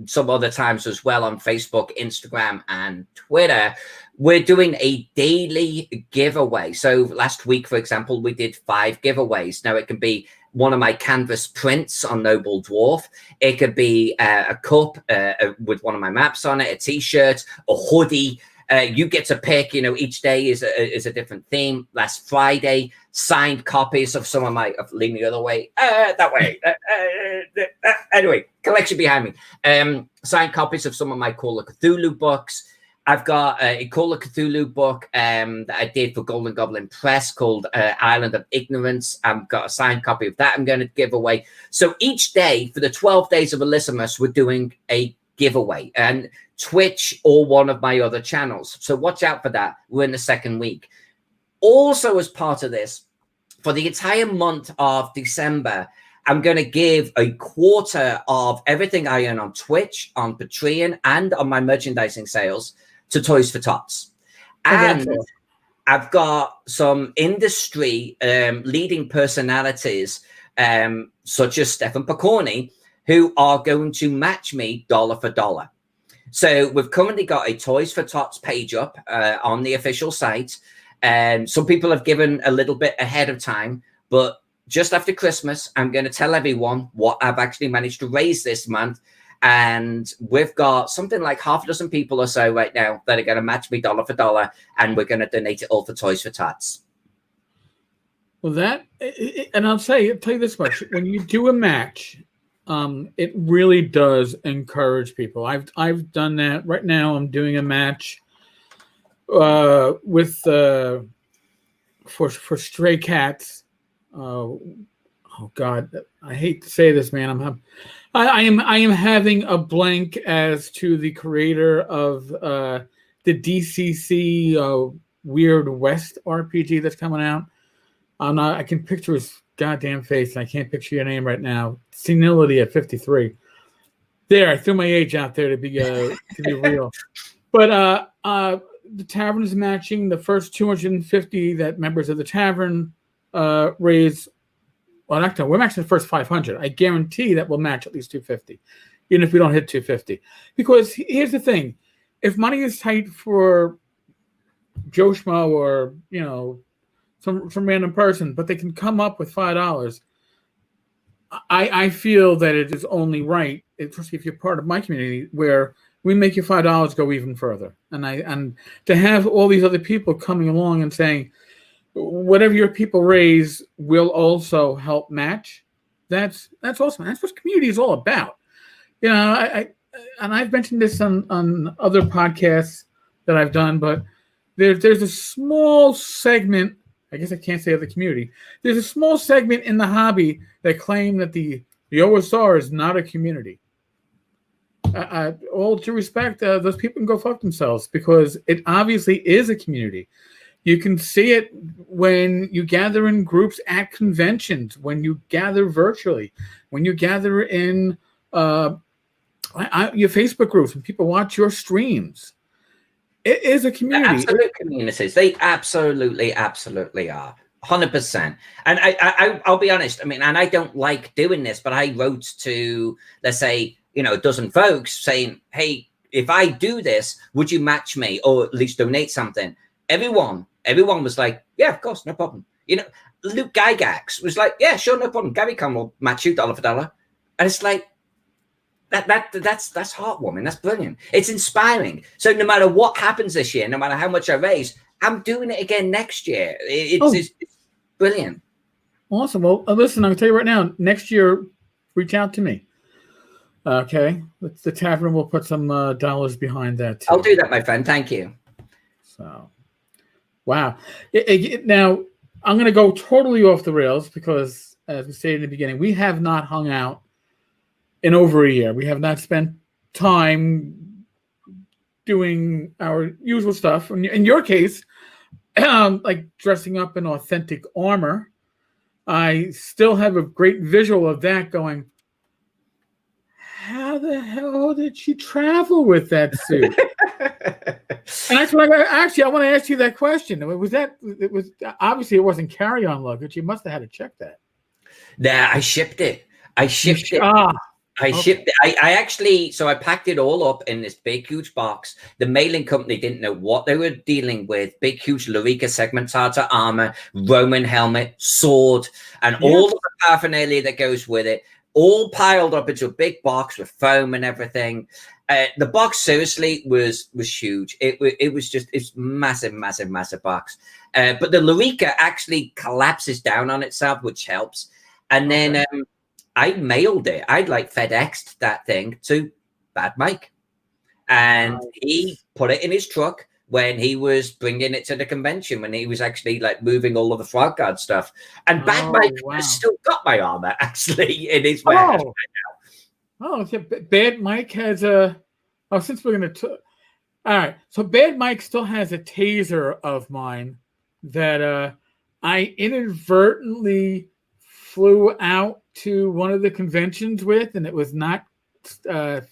some other times as well on Facebook, Instagram, and Twitter, we're doing a daily giveaway. So last week, for example, we did 5 giveaways. Now it can be one of my canvas prints on Noble Dwarf. It could be a cup with one of my maps on it, a t-shirt, a hoodie. You get to pick, you know, each day is a different theme. Last Friday, signed copies of some of my, lean the other way, that way. Anyway, collection behind me. Signed copies of some of my Call of Cthulhu books. I've got a Call of Cthulhu book that I did for Golden Goblin Press called Island of Ignorance. I've got a signed copy of that I'm going to give away. So each day for the 12 days of Alyssimus, we're doing a giveaway, and Twitch or one of my other channels. So watch out for that. We're in the second week. Also, as part of this, for the entire month of December, I'm going to give a quarter of everything I earn on Twitch, on Patreon, and on my merchandising sales to Toys for Tots. And I've got some industry leading personalities, such as Stefan Picorni, who are going to match me dollar for dollar. So we've currently got a Toys for Tots page up on the official site. Some people have given a little bit ahead of time, but just after Christmas, I'm going to tell everyone what I've actually managed to raise this month. And we've got something like half a dozen people or so right now that are going to match me dollar for dollar, and we're going to donate it all for Toys for Tots. Well, and I'll tell you this much: when you do a match, it really does encourage people. I've done that. Right now, I'm doing a match with for Stray Cats. Oh God, I hate to say this, man. I am having a blank as to the creator of the DCC Weird West RPG that's coming out. I can picture his goddamn face, and I can't picture your name right now. Senility at 53. There, I threw my age out there to be real. But the tavern is matching the first 250 that members of the tavern raise. Well, actually, we're matching the first 500. I guarantee that we'll match at least 250, even if we don't hit 250. Because here's the thing: if money is tight for Joe Schmo or some random person, but they can come up with $5, I feel that it is only right, especially if you're part of my community, where we make your $5 go even further. And to have all these other people coming along and saying, whatever your people raise will also help match. That's awesome. That's what community is all about. I've mentioned this on other podcasts that I've done, but there's a small segment. I guess I can't say of the community. There's a small segment in the hobby that claim that the OSR is not a community. All due respect, those people can go fuck themselves, because it obviously is a community. You can see it when you gather in groups at conventions, when you gather virtually, when you gather in your Facebook groups, and people watch your streams. It is a community. Absolute communities. They absolutely are. 100%. And I'll be honest. I mean, and I don't like doing this, but I wrote to, let's say, a dozen folks saying, hey, if I do this, would you match me or at least donate something? Everyone was like, yeah, of course, no problem. Luke Gygax was like, yeah, sure, no problem. Gary Con will match you dollar for dollar. And it's like, that's heartwarming. That's brilliant. It's inspiring. So no matter what happens this year, no matter how much I raise, I'm doing it again next year. It's brilliant. Awesome. Well, listen, I'm going to tell you right now, next year, reach out to me. Okay. The tavern will put some dollars behind that too. I'll do that, my friend. Thank you. So, wow. Now, I'm going to go totally off the rails because, as we stated in the beginning, we have not hung out in over a year. We have not spent time doing our usual stuff. In your case, like dressing up in authentic armor, I still have a great visual of that going, how the hell did she travel with that suit? And that's what I want to ask you that question. Was that, it was obviously it wasn't carry-on luggage. You must have had to check that. Nah, I shipped it. I shipped it. I shipped it. I actually, so I packed it all up in this big, huge box. The mailing company didn't know what they were dealing with. Big, huge Lurica segmentator armor, Roman helmet, sword, and all of the paraphernalia that goes with it, all piled up into a big box with foam and everything. The box seriously was huge. It was just, it's massive, massive, massive box. But the Lurica actually collapses down on itself, which helps. And then I mailed it. I'd like FedExed that thing to Bad Mike. And he put it in his truck when he was bringing it to the convention, when he was actually like moving all of the frog guard stuff. And Bad Mike has still got my armor actually in his warehouse right now. Oh, Bad Mike has a, since we're going to, all right. So Bad Mike still has a taser of mine that I inadvertently flew out to one of the conventions with, and it was not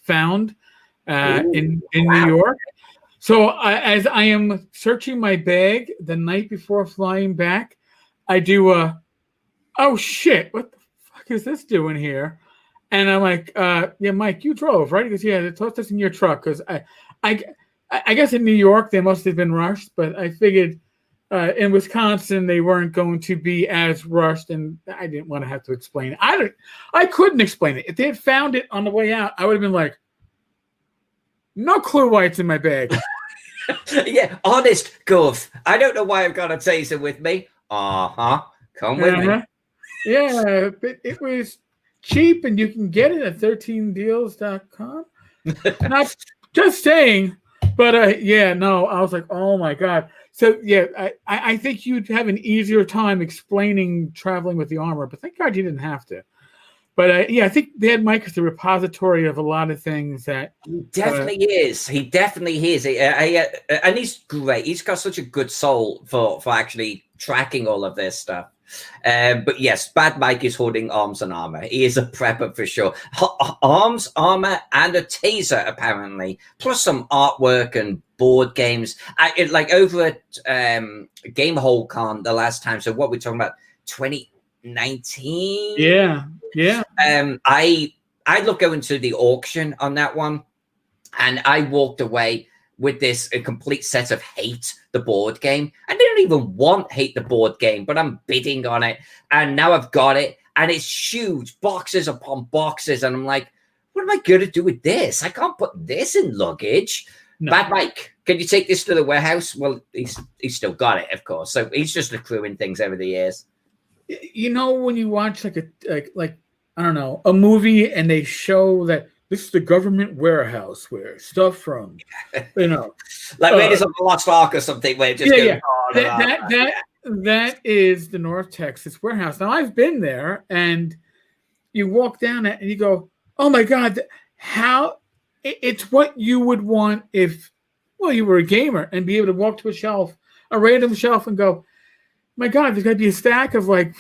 found in New York. So as I am searching my bag the night before flying back, I do oh shit, what the fuck is this doing here? And I'm like, yeah, Mike, you drove, right? He goes, yeah, toss this in your truck. Because I guess in New York they must have been rushed, but I figured in Wisconsin they weren't going to be as rushed, and I didn't want to have to explain it. I couldn't explain it. If they had found it on the way out, I would have been like, no clue why it's in my bag. Yeah, honest, Gov. I don't know why I've got a taser with me. Come with me. Yeah, it was cheap, and you can get it at 13deals.com. Not just saying, but yeah, no, I was like, oh my God. So yeah, I think you'd have an easier time explaining traveling with the armor, but thank God you didn't have to. But yeah, I think Bad Mike is the repository of a lot of things that he definitely is. He definitely is. And he's great. He's got such a good soul for actually tracking all of this stuff. But yes, Bad Mike is holding arms and armor. He is a prepper for sure. Arms, armor, and a taser apparently, plus some artwork and board games. Like over at Gamehole Con the last time. So what we're talking about, 2019. Yeah. I looked going to the auction on that one, and I walked away with a complete set of Hate the board game. I didn't even want Hate the board game, but I'm bidding on it, and now I've got it, and it's huge, boxes upon boxes, and I'm like, what am I going to do with this? I can't put this in luggage. No. Bad Mike, can you take this to the warehouse? Well, he's still got it, of course, so he's just accruing things over the years. You know, when you watch like I don't know, a movie, and they show that this is the government warehouse where stuff from, you know, like Raiders of the Lost Ark or something, where it just that is the North Texas warehouse. Now I've been there, and you walk down it, and you go, oh my God, how it's what you would want if, well, you were a gamer and be able to walk to a random shelf, and go, my God, there's going to be a stack of like,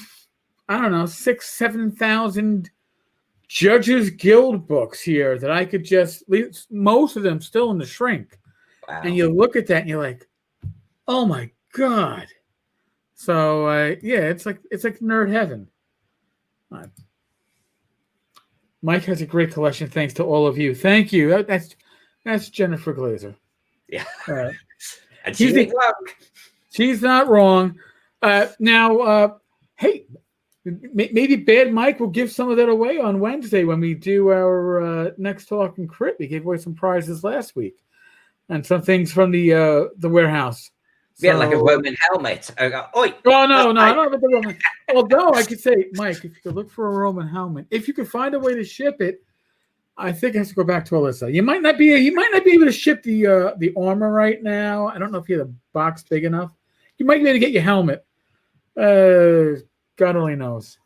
I don't know, 7,000 Judges Guild books here that I could just leave, most of them still in the shrink. Wow. And you look at that and you're like, oh my God. So yeah, it's like nerd heaven. Mike has a great collection. Thanks to all of you. Thank you. That's Jennifer Glazer. Yeah. And she's not wrong. Now, hey, maybe Bad Mike will give some of that away on Wednesday when we do our next Talk and Crit. We gave away some prizes last week and some things from the warehouse. Yeah, like a Roman helmet. Oh, no, I don't have the Roman. Although I could say, Mike, if you could look for a Roman helmet, if you could find a way to ship it, I think it has to go back to Alyssa. You might not be able to ship the armor right now. I don't know if you have a box big enough. You might be able to get your helmet. God only knows.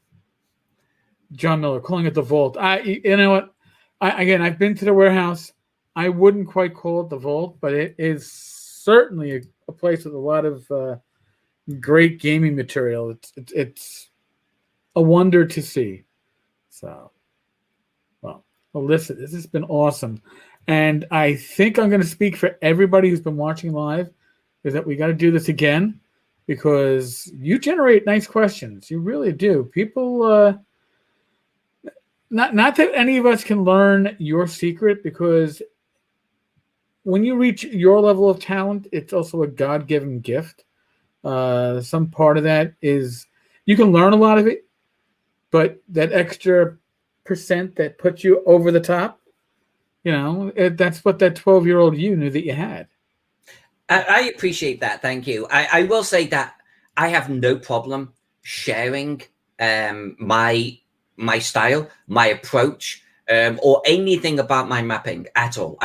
John Miller calling it the vault. You know what? I've been to the warehouse. I wouldn't quite call it the vault, but it is certainly a place with a lot of great gaming material. It's a wonder to see. So, well, Alyssa, this has been awesome. And I think I'm going to speak for everybody who's been watching live, is that we got to do this again because you generate nice questions. You really do. People, not that any of us can learn your secret, because when you reach your level of talent, it's also a God-given gift. Some part of that is you can learn a lot of it, but that extra percent that puts you over the top, that's what that 12-year-old you knew that you had. I appreciate that. Thank you. I will say that I have no problem sharing my style, my approach, or anything about my mapping at all.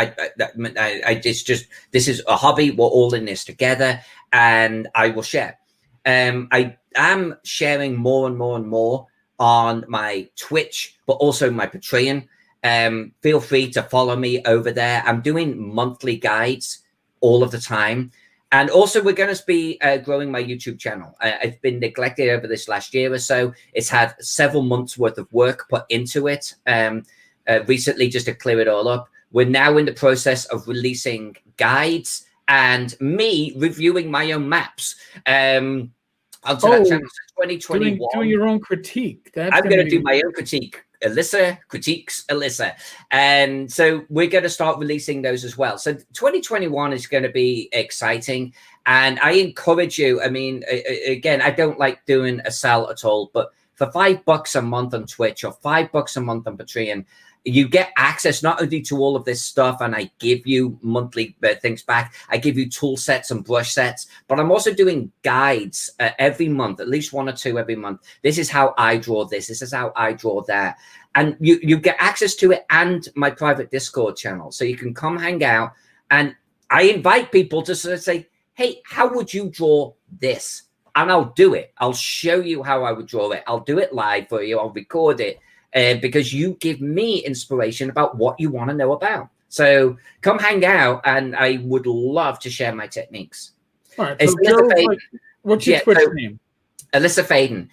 Just this is a hobby. We're all in this together, and I will share. I am sharing more and more and more on my Twitch, but also my Patreon. Feel free to follow me over there. I'm doing monthly guides all of the time. And also, we're going to be growing my YouTube channel. I've been neglected over this last year or so. It's had several months worth of work put into it recently, just to clear it all up. We're now in the process of releasing guides and me reviewing my own maps. Onto that channel, 2021. Doing your own critique. I'm going to do my own critique. Alyssa critiques Alyssa. And so we're going to start releasing those as well. So 2021 is going to be exciting. And I encourage you. I mean, again, I don't like doing a sell at all, but for $5 a month on Twitch or $5 a month on Patreon, you get access not only to all of this stuff, and I give you monthly things back. I give you tool sets and brush sets, but I'm also doing guides every month, at least one or two every month. This is how I draw this. This is how I draw that. And you get access to it and my private Discord channel. So you can come hang out. And I invite people to sort of say, hey, how would you draw this? And I'll do it. I'll show you how I would draw it. I'll do it live for you. I'll record it. Because you give me inspiration about what you want to know about. So come hang out, and I would love to share my techniques. All right. So Joe, what's your Twitch name? Alyssa Faden.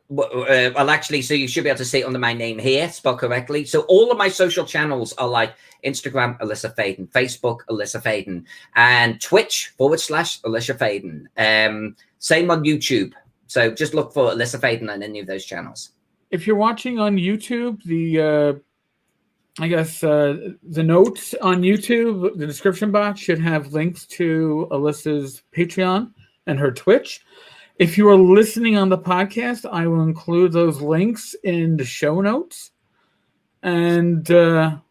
Well, actually, so you should be able to see it under my name here, spelled correctly. So all of my social channels are like Instagram, Alyssa Faden, Facebook, Alyssa Faden, and Twitch / Alyssa Faden. Same on YouTube. So just look for Alyssa Faden on any of those channels. If you're watching on YouTube, the notes on YouTube, the description box should have links to Alyssa's Patreon and her Twitch. If you are listening on the podcast, I will include those links in the show notes. And well,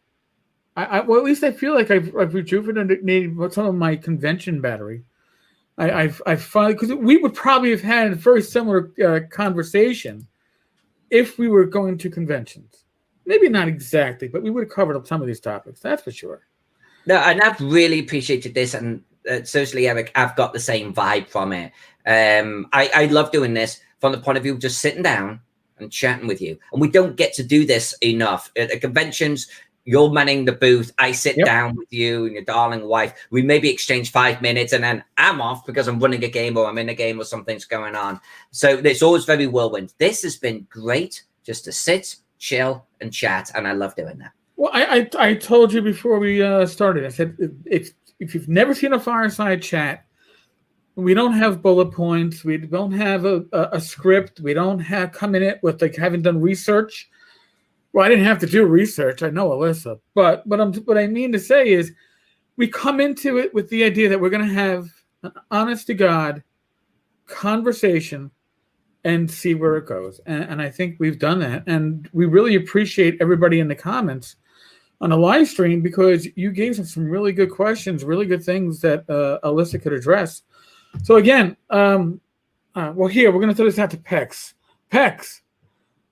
at least I feel like I've rejuvenated some of my convention battery. I've finally, because we would probably have had a very similar conversation if we were going to conventions. Maybe not exactly, but we would have covered up some of these topics. That's for sure. No, and I've really appreciated this. And certainly, Eric, I've got the same vibe from it. I love doing this from the point of view of just sitting down and chatting with you. And we don't get to do this enough. At conventions, you're manning the booth. I sit down with you and your darling wife. We maybe exchange 5 minutes and then I'm off because I'm running a game or I'm in a game or something's going on. So it's always very whirlwind. This has been great just to sit, chill, and chat. And I love doing that. Well, I told you before we started, I said, if you've never seen a Fireside Chat, we don't have bullet points. We don't have a script. We don't have come in it with like having done research. Well, I didn't have to do research. I know Alyssa, but what I mean to say is, we come into it with the idea that we're going to have an honest to God conversation and see where it goes. And I think we've done that. And we really appreciate everybody in the comments on the live stream because you gave us some really good questions, really good things that Alyssa could address. So again, well, here we're going to throw this out to Pex. Pex.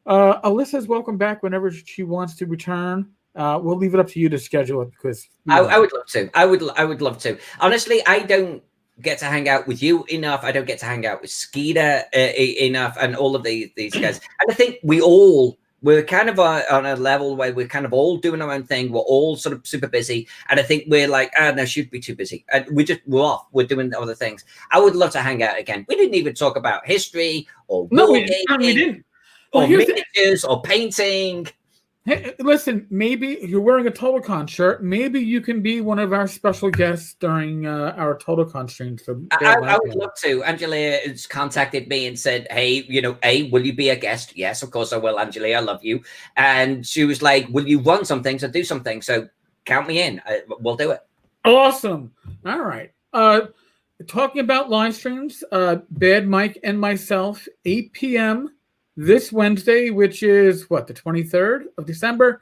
Alyssa's welcome back whenever she wants to return. We'll leave it up to you to schedule it because I would love to. I would love to. Honestly, I don't get to hang out with you enough. I don't get to hang out with Skeeter enough, and all of these guys. And I think we're kind of on a level where we're kind of all doing our own thing. We're all sort of super busy, and I think we're like, no, she'd be too busy. And we're off. We're doing other things. I would love to hang out again. We didn't even talk about history or we didn't. Or miniatures or painting. Hey, listen, maybe you're wearing a TotalCon shirt. Maybe you can be one of our special guests during our TotalCon streams. I would love to. Angela has contacted me and said, hey, will you be a guest? Yes, of course I will, Angela. I love you. And she was like, will you run some things or do something? So count me in. We'll do it. Awesome. All right. Talking about live streams, Bad Mike and myself, 8 p.m. this Wednesday, which is the 23rd of December.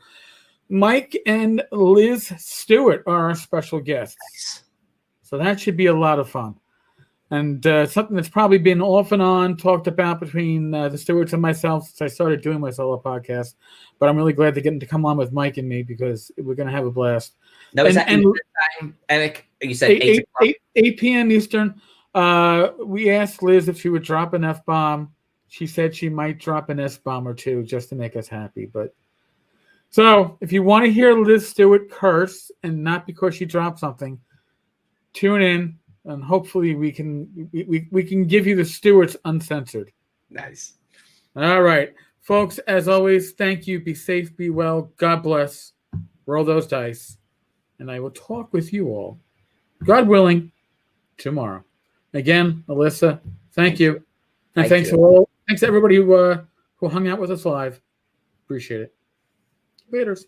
Mike and Liz Stewart are our special guests. Nice. So that should be a lot of fun. And something that's probably been off and on talked about between the Stewarts and myself since I started doing my solo podcast. But I'm really glad they're getting to come on with Mike and me because we're going to have a blast. No, is that time, Eric? You said 8 p.m. Eastern. We asked Liz if she would drop an F-bomb. She said she might drop an S-bomb or two just to make us happy. But so if you want to hear Liz Stewart curse and not because she dropped something, tune in and hopefully we can give you the Stewarts uncensored. Nice. All right, folks. As always, thank you. Be safe. Be well. God bless. Roll those dice. And I will talk with you all, God willing, tomorrow. Again, Alyssa, thank you. And thanks to everybody who hung out with us live. Appreciate it. Laters.